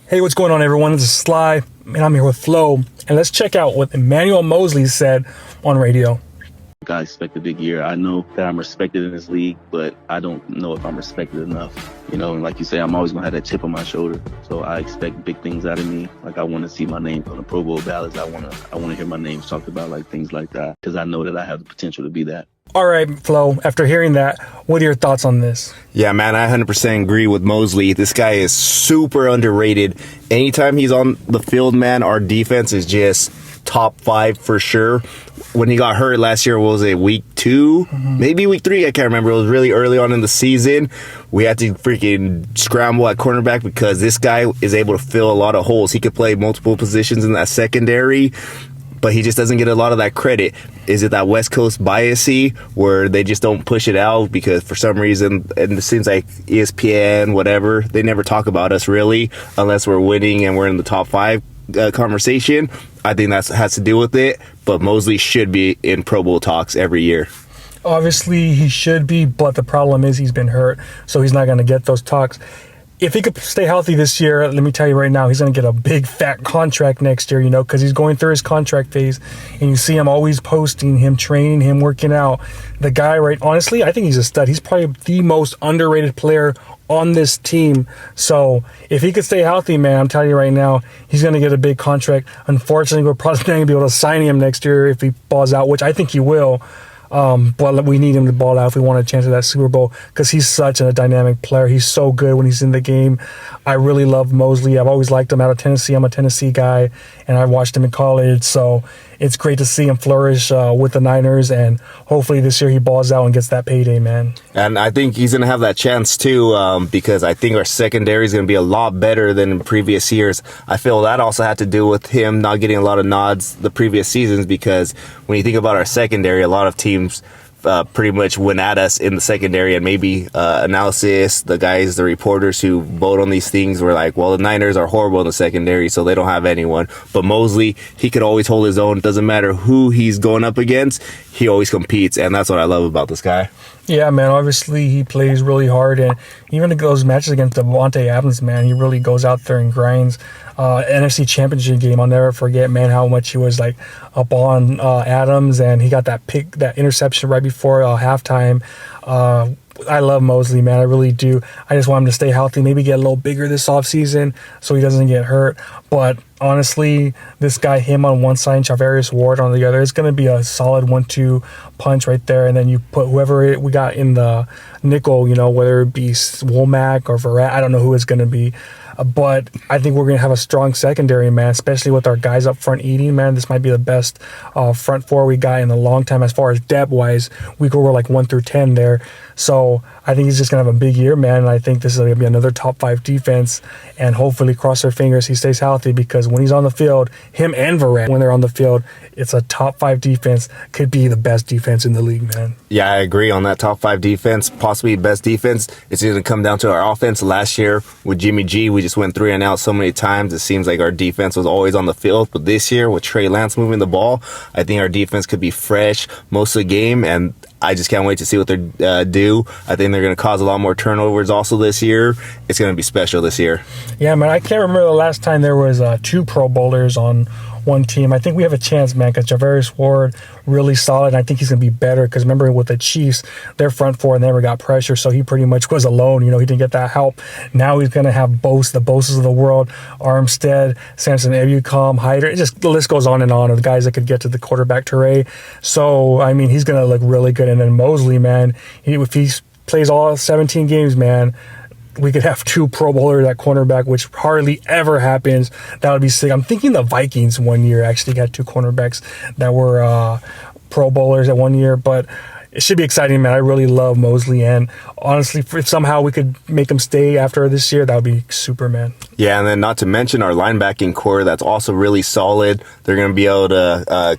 Hey, what's going on, everyone? This is Sly, and I'm here with Flo. And let's check out what Emmanuel Moseley said on radio. I expect a big year. I know that I'm respected in this league, but I don't know if I'm respected enough. And like you say, I'm always going to have that chip on my shoulder. So I expect big things out of me. Like, I want to see my name on the Pro Bowl ballots. I want to hear my name talked about, like things like that, because I know that I have the potential to be that. All right, Flo, after hearing that, what are your thoughts on this? Yeah, man, I 100% agree with Moseley. This guy is super underrated. Anytime he's on the field, man, our defense is just top 5 for sure. When he got hurt last year, what was it, week 2? Maybe week 3, I can't remember. It was really early on in the season. We had to freaking scramble at cornerback because this guy is able to fill a lot of holes. He could play multiple positions in that secondary, but he just doesn't get a lot of that credit. Is it that West Coast bias-y where they just don't push it out because for some reason, and it seems like ESPN, whatever, they never talk about us really unless we're winning and we're in the top 5 conversation. I think that has to do with it, but Moseley should be in Pro Bowl talks every year. Obviously, he should be, but the problem is he's been hurt, so he's not going to get those talks. If he could stay healthy this year, let me tell you right now, he's going to get a big fat contract next year, because he's going through his contract phase, and you see him always posting, him training, him working out. The guy, right, honestly, I think he's a stud. He's probably the most underrated player on this team. So if he could stay healthy, man, I'm telling you right now, he's going to get a big contract. Unfortunately, we're probably not going to be able to sign him next year if he balls out, which I think he will. But we need him to ball out if we want a chance at that Super Bowl because he's such a dynamic player. He's so good when he's in the game. I really love Moseley. I've always liked him out of Tennessee. I'm a Tennessee guy, and I watched him in college. So it's great to see him flourish with the Niners, and hopefully this year he balls out and gets that payday, man. And I think he's going to have that chance too because I think our secondary is going to be a lot better than in previous years. I feel that also had to do with him not getting a lot of nods the previous seasons because when you think about our secondary, a lot of teams pretty much went at us in the secondary, and maybe analysis, the guys, the reporters who vote on these things were like, well, the Niners are horrible in the secondary, so they don't have anyone. But Moseley, he could always hold his own. It doesn't matter who he's going up against, he always competes, and that's what I love about this guy. Yeah, man, obviously he plays really hard, and even in those matches against Devontae Adams, man, he really goes out there and grinds. NFC Championship game, I'll never forget, man, how much he was like up on Adams, and he got that interception right before halftime. I love Moseley, man. I really do. I just want him to stay healthy, maybe get a little bigger this offseason so he doesn't get hurt. But honestly, this guy, him on one side and Charvarius Ward on the other, it's going to be a solid 1-2 punch right there. And then you put whoever we got in the nickel, whether it be Womack or Verrat, I don't know who it's going to be. But I think we're going to have a strong secondary, man, especially with our guys up front eating, man. This might be the best front four we got in a long time as far as depth-wise. We go over like 1 through 10 there. So I think he's just going to have a big year, man, and I think this is going to be another top 5 defense, and hopefully, cross our fingers, he stays healthy because when he's on the field, him and Verrat, when they're on the field, it's a top 5 defense, could be the best defense in the league, man. Yeah, I agree on that top 5 defense, possibly best defense. It's going to come down to our offense. Last year with Jimmy G, we just went 3 and out so many times. It seems like our defense was always on the field, but this year with Trey Lance moving the ball, I think our defense could be fresh most of the game, and I just can't wait to see what they do. I think they're going to cause a lot more turnovers also this year. It's going to be special this year. Yeah, man, I can't remember the last time there was 2 Pro Bowlers on one team. I think we have a chance, man, because Charvarius Ward, really solid. And I think he's going to be better because remember with the Chiefs, their front four never got pressure, so he pretty much was alone. He didn't get that help. Now he's going to have the Boses of the world, Armstead, Samson Ebukam, Hyder. The list goes on and on of the guys that could get to the quarterback terrain. So, I mean, he's going to look really good. And then Moseley, man, if he plays all 17 games, man, we could have 2 Pro Bowlers at cornerback, which hardly ever happens. That would be sick. I'm thinking the Vikings one year actually had 2 cornerbacks that were Pro Bowlers at one year, but it should be exciting, man. I really love Moseley, and honestly, if somehow we could make him stay after this year, that would be super, man. Yeah, and then not to mention our linebacking core, that's also really solid. They're going to be able to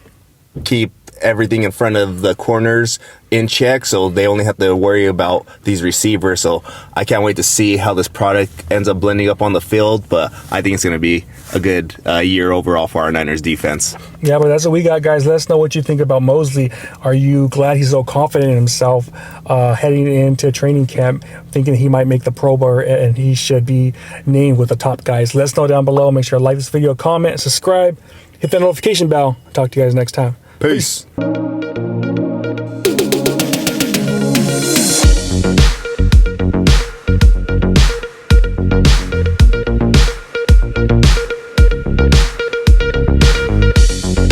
keep everything in front of the corners in check, so they only have to worry about these receivers. So I can't wait to see how this product ends up blending up on the field, but I think it's going to be a good year overall for our Niners defense. Yeah, but that's what we got, guys. Let us know what you think about Moseley. Are you glad he's so confident in himself heading into training camp, thinking he might make the Pro Bowl and he should be named with the top guys? Let us know down below. Make sure to like this video, comment, subscribe, hit that notification bell. Talk to you guys next time. Peace.